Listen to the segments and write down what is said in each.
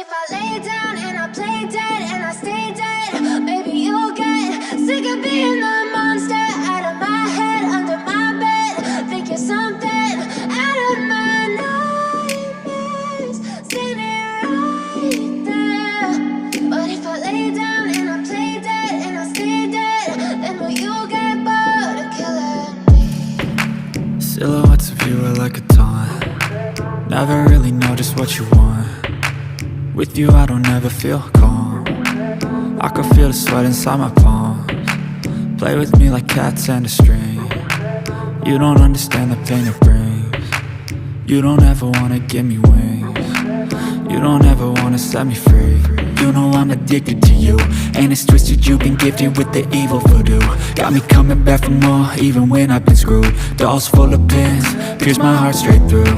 if I lay down and I play dead and I stay dead, maybe you'll get sick of being the monster out of my head, under my bed. Think you're something out of my nightmares, standing right there. But if I lay down and I play dead and I stay dead, then will you get bored of killing me? Silhouettes of you are like a taunt. Never really know just what you want. With you I don't ever feel calm. I can feel the sweat inside my palms. Play with me like cats and a string. You don't understand the pain it brings. You don't ever wanna give me wings. You don't ever wanna set me free. You know I'm addicted to you, and it's twisted, you've been gifted with the evil voodoo. Got me coming back for more, even when I've been screwed. Dolls full of pins, pierce my heart straight through.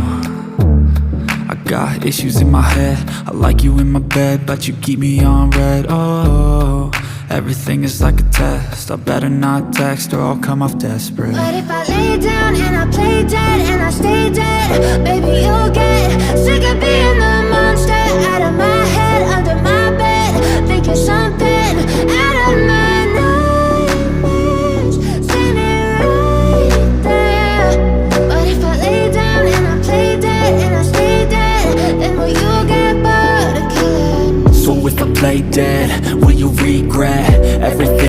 I got issues in my head, I like you in my bed, but you keep me on red. Oh, everything is like a test, I better not text or I'll come off desperate. But if I lay down and I play dead and I stay dead, baby you'll get sick of being the monster out of my head, under my bed. Think you're something out of my nightmares, standing right there. But if I lay down and I play dead and I stay dead, then will you get bored of killing me? So if I play dead, will you regret